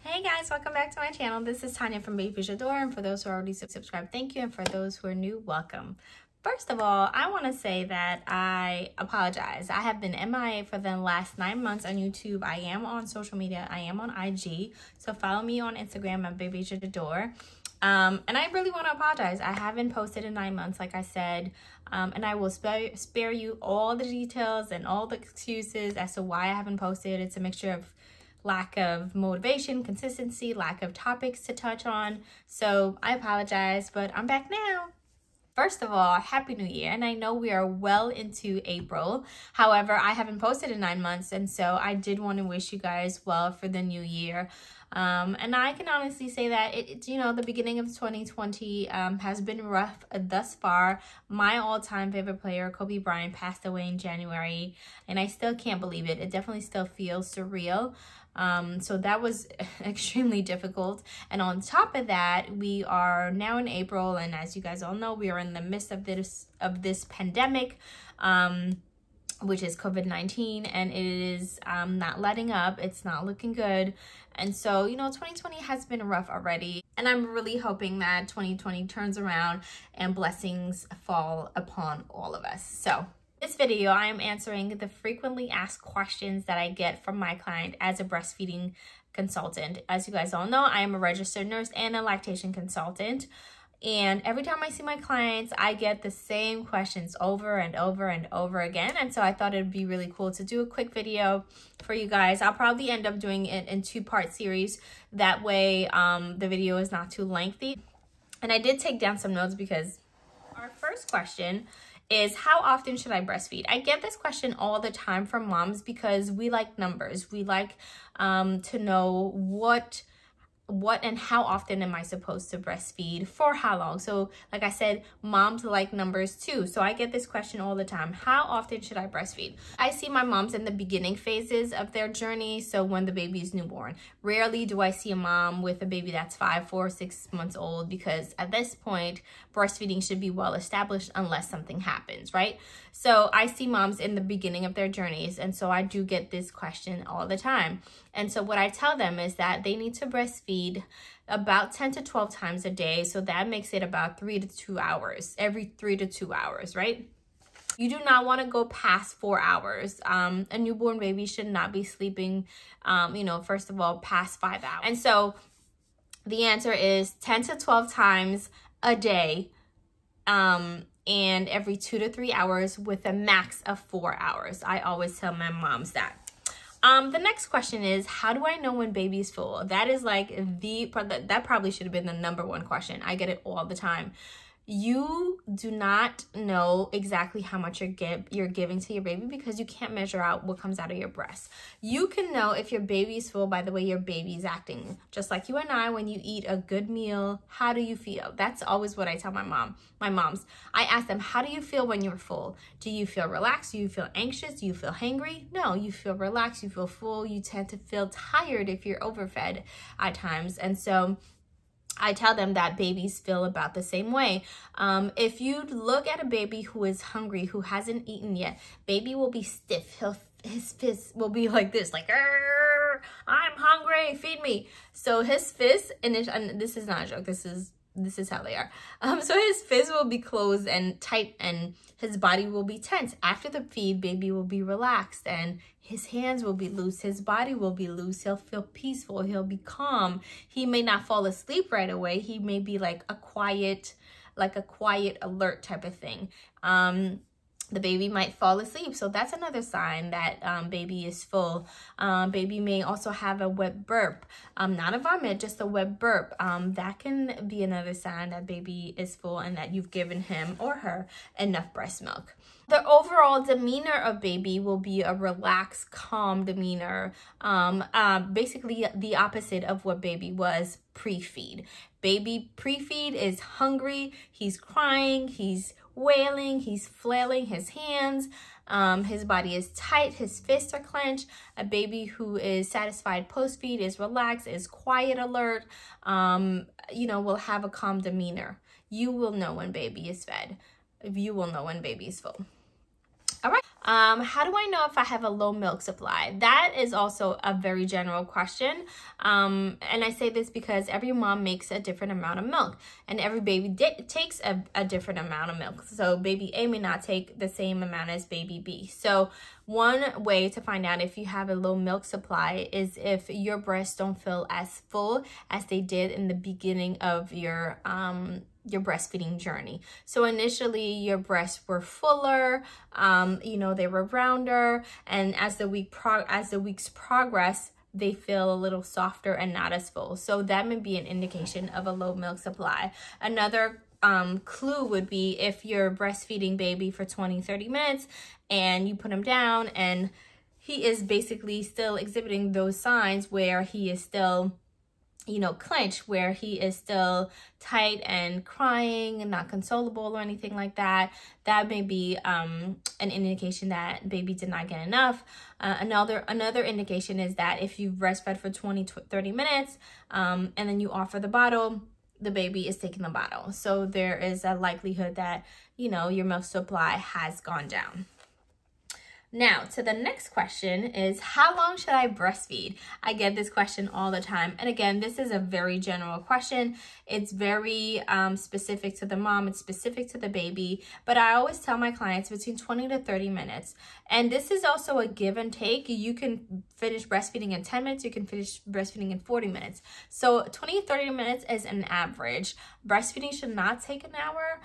Hey guys, welcome back to my channel. This is Tanya from Baby J'adore, and for those who are already subscribed, thank you, and for those who are new, welcome. First of all, I want to say that I apologize. I have been MIA for the last 9 months on YouTube. I am on social media. I am on IG, so follow me on Instagram at Baby J'adore. And I really want to apologize. I haven't posted in 9 months, like I said, and I will spare you all the details and all the excuses as to why I haven't posted. It's a mixture of lack of motivation, consistency, lack of topics to touch on. So I apologize, but I'm back now. First of all, Happy New Year. And I know we are well into April. However, I haven't posted in 9 months. And so I did want to wish you guys well for the new year. And I can honestly say that the beginning of 2020 has been rough thus far. My all-time favorite player, Kobe Bryant, passed away in January, and I still can't believe it. It definitely still feels surreal. So that was extremely difficult. And on top of that, we are now in April, and as you guys all know, we are in the midst of this pandemic, which is COVID-19, and it is not letting up. It's not looking good. And so, 2020 has been rough already. And I'm really hoping that 2020 turns around and blessings fall upon all of us. So this video, I am answering the frequently asked questions that I get from my client as a breastfeeding consultant. As you guys all know, I am a registered nurse and a lactation consultant. And every time I see my clients, I get the same questions over and over and over again. And so I thought it'd be really cool to do a quick video for you guys. I'll probably end up doing it in 2-part series. That way the video is not too lengthy. And I did take down some notes because our first question is, how often should I breastfeed? I get this question all the time from moms because we like numbers. We like to know what and how often am I supposed to breastfeed, for how long. So like I said, moms like numbers too. So I get this question all the time. How often should I breastfeed? I see my moms in the beginning phases of their journey. So when the baby is newborn, rarely do I see a mom with a baby that's 5, 4, 6 months old, because at this point, breastfeeding should be well established unless something happens, right? So I see moms in the beginning of their journeys. And so I do get this question all the time. And so what I tell them is that they need to breastfeed about 10 to 12 times a day. So that makes it about 3 to 2 hours, every 3 to 2 hours, right? You do not want to go past 4 hours. A newborn baby should not be sleeping, first of all, past 5 hours. And so the answer is 10 to 12 times a day, and every 2 to 3 hours with a max of 4 hours. I always tell my moms that. The next question is, how do I know when baby's full? That is like that probably should have been the #1 question. I get it all the time. You do not know exactly how much you're giving to your baby because you can't measure out what comes out of your breast. You can know if your baby's full by the way your baby's acting. Just like you and I, when you eat a good meal, how do you feel? That's always what I tell my moms. I ask them, how do you feel when you're full? Do you feel relaxed? Do you feel anxious? Do you feel hangry? No, you feel relaxed, you feel full. You tend to feel tired if you're overfed at times. And so I tell them that babies feel about the same way. If you look at a baby who is hungry, who hasn't eaten yet, baby will be stiff. His fist will be like this, like, I'm hungry, feed me. So his fist, and this is not a joke, this is how they are. So his fist will be closed and tight, and his body will be tense. After the feed, baby will be relaxed, and his hands will be loose. His body will be loose. He'll feel peaceful. He'll be calm. He may not fall asleep right away. He may be like a quiet alert type of thing. The baby might fall asleep. So that's another sign that baby is full. Baby may also have a wet burp, not a vomit, just a wet burp. That can be another sign that baby is full and that you've given him or her enough breast milk. The overall demeanor of baby will be a relaxed, calm demeanor, basically the opposite of what baby was pre-feed. Baby pre-feed is hungry, he's crying, he's wailing, he's flailing his hands, his body is tight, his fists are clenched. A baby who is satisfied post-feed is relaxed, is quiet, alert, will have a calm demeanor. You will know when baby is fed. You will know when baby is full. All right. How do I know if I have a low milk supply? That is also a very general question. And I say this because every mom makes a different amount of milk, and every baby takes a different amount of milk. So baby A may not take the same amount as baby B. So one way to find out if you have a low milk supply is if your breasts don't feel as full as they did in the beginning of your breastfeeding journey. So initially your breasts were fuller, you know, they were rounder, and as the weeks progress, they feel a little softer and not as full. So that may be an indication of a low milk supply. Another clue would be if you're breastfeeding baby for 20-30 minutes and you put him down and he is basically still exhibiting those signs where he is still, you know, clenched, where he is still tight and crying and not consolable or anything like that, that may be an indication that baby did not get enough. Another indication is that if you've breastfed for 20-30 minutes and then you offer the bottle, the baby is taking the bottle. So there is a likelihood that, you know, your milk supply has gone down. Now, to the next question is, how long should I breastfeed? I get this question all the time. And again, this is a very general question. It's very specific to the mom. It's specific to the baby. But I always tell my clients between 20 to 30 minutes. And this is also a give and take. You can finish breastfeeding in 10 minutes. You can finish breastfeeding in 40 minutes. So 20 to 30 minutes is an average. Breastfeeding should not take an hour.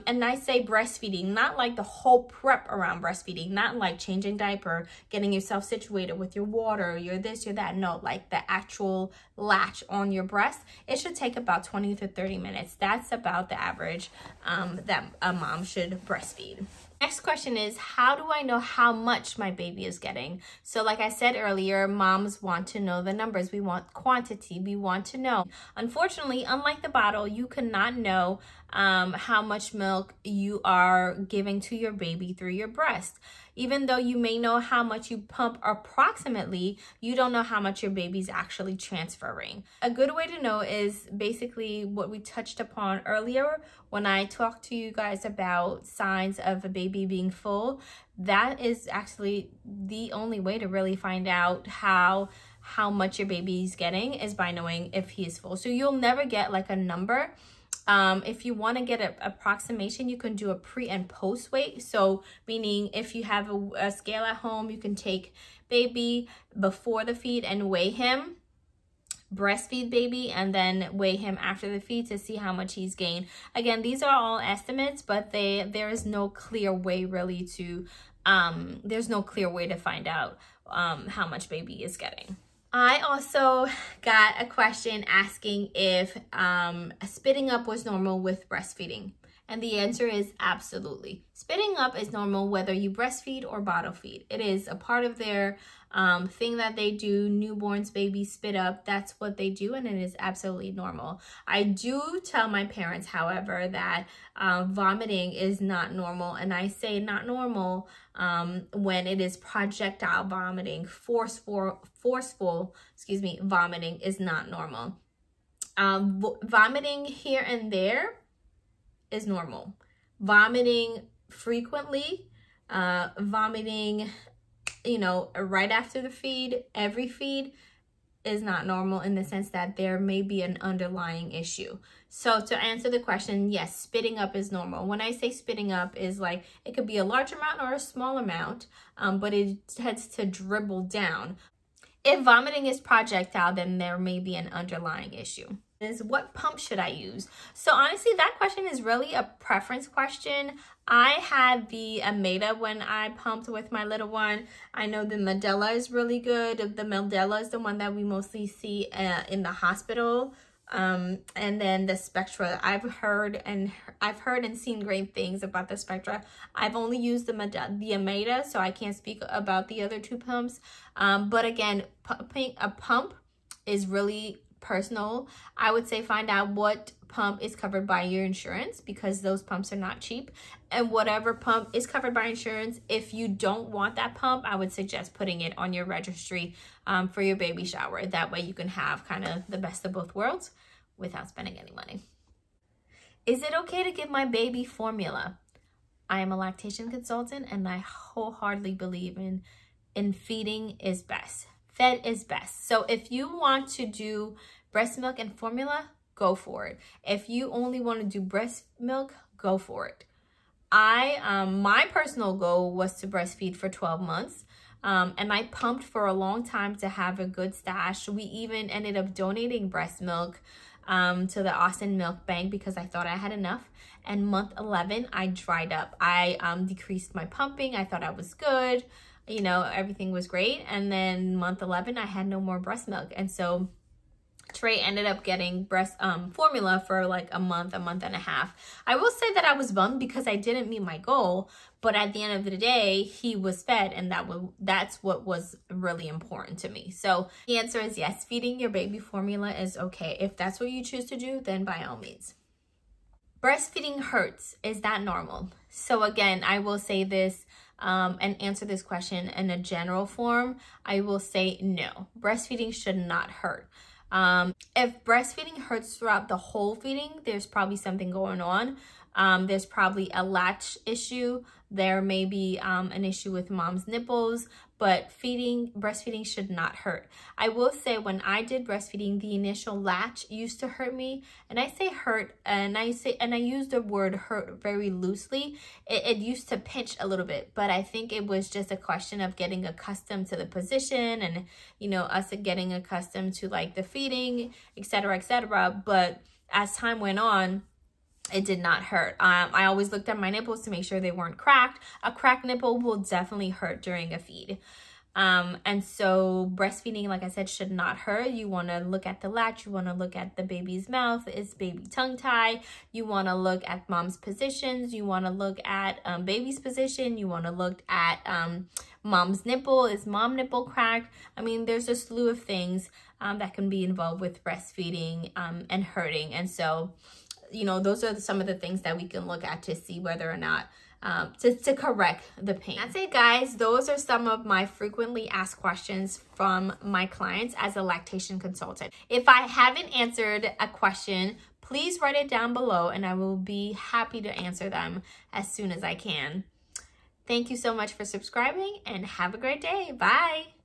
And I say breastfeeding, not like the whole prep around breastfeeding, not like changing diaper, getting yourself situated with your water, your this, your that. No, like the actual latch on your breast. It should take about 20 to 30 minutes. That's about the average that a mom should breastfeed. Next question is, how do I know how much my baby is getting? So like I said earlier, moms want to know the numbers. We want quantity. We want to know. Unfortunately, unlike the bottle, you cannot know how much milk you are giving to your baby through your breast. Even though you may know how much you pump approximately, you don't know how much your baby's actually transferring. A good way to know is basically what we touched upon earlier when I talked to you guys about signs of a baby being full. That is actually the only way to really find out how much your baby's getting, is by knowing if he is full. So you'll never get like a number. If you want to get an approximation, you can do a pre and post weight. So meaning if you have a scale at home, you can take baby before the feed and weigh him, breastfeed baby, and then weigh him after the feed to see how much he's gained. Again, these are all estimates, but there is no clear way really to, there's no clear way to find out how much baby is getting. I also got a question asking if spitting up was normal with breastfeeding. And the answer is absolutely. Spitting up is normal whether you breastfeed or bottle feed. It is a part of their thing that they do. Newborns, babies spit up. That's what they do, and it is absolutely normal. I do tell my parents, however, that vomiting is not normal. And I say not normal when it is projectile vomiting. Forceful vomiting is not normal. Vomiting here and there is normal. Vomiting frequently, vomiting, you know, right after the feed, every feed, is not normal, in the sense that there may be an underlying issue. So to answer the question, yes, spitting up is normal. When I say spitting up, is like, it could be a large amount or a small amount, but it tends to dribble down. If vomiting is projectile, then there may be an underlying issue. Is what pump should I use? So honestly, that question is really a preference question. I had the Medela when I pumped with my little one. I know the Medela is really good. The Medela is the one that we mostly see in the hospital. And then the Spectra, I've heard and seen great things about the Spectra. I've only used the Medela, so I can't speak about the other two pumps. But again, pumping a pump is really personal. I would say find out what pump is covered by your insurance, because those pumps are not cheap. And whatever pump is covered by insurance, if you don't want that pump, I would suggest putting it on your registry for your baby shower. That way you can have kind of the best of both worlds without spending any money. Is it okay to give my baby formula? I am a lactation consultant, and I wholeheartedly believe in feeding is best. Fed is best. So if you want to do breast milk and formula, go for it. If you only want to do breast milk, go for it. My personal goal was to breastfeed for 12 months. And I pumped for a long time to have a good stash. We even ended up donating breast milk to the Austin Milk Bank because I thought I had enough. And month 11, I dried up. I decreased my pumping. I thought I was good. You know, everything was great. And then month 11, I had no more breast milk. And so Trey ended up getting breast formula for like a month and a half. I will say that I was bummed because I didn't meet my goal, but at the end of the day, he was fed, and that's what was really important to me. So the answer is yes, feeding your baby formula is okay. If that's what you choose to do, then by all means. Breastfeeding hurts. Is that normal? So again, I will say this and answer this question in a general form. I will say no. Breastfeeding should not hurt. If breastfeeding hurts throughout the whole feeding, there's probably something going on. There's probably a latch issue. There may be an issue with mom's nipples, but breastfeeding should not hurt. I will say when I did breastfeeding, the initial latch used to hurt me. And I say hurt, and I use the word hurt very loosely. It used to pinch a little bit, but I think it was just a question of getting accustomed to the position and, you know, us getting accustomed to like the feeding, etc., etc. But as time went on, it did not hurt. I always looked at my nipples to make sure they weren't cracked. A cracked nipple will definitely hurt during a feed. And so breastfeeding, like I said, should not hurt. You want to look at the latch. You want to look at the baby's mouth. Is baby tongue tie? You want to look at mom's positions. You want to look at baby's position. You want to look at mom's nipple. Is mom nipple cracked? I mean, there's a slew of things that can be involved with breastfeeding and hurting. And so, you know, those are some of the things that we can look at to see whether or not to correct the pain. That's it, guys. Those are some of my frequently asked questions from my clients as a lactation consultant. If I haven't answered a question, please write it down below and I will be happy to answer them as soon as I can. Thank you so much for subscribing and have a great day. Bye.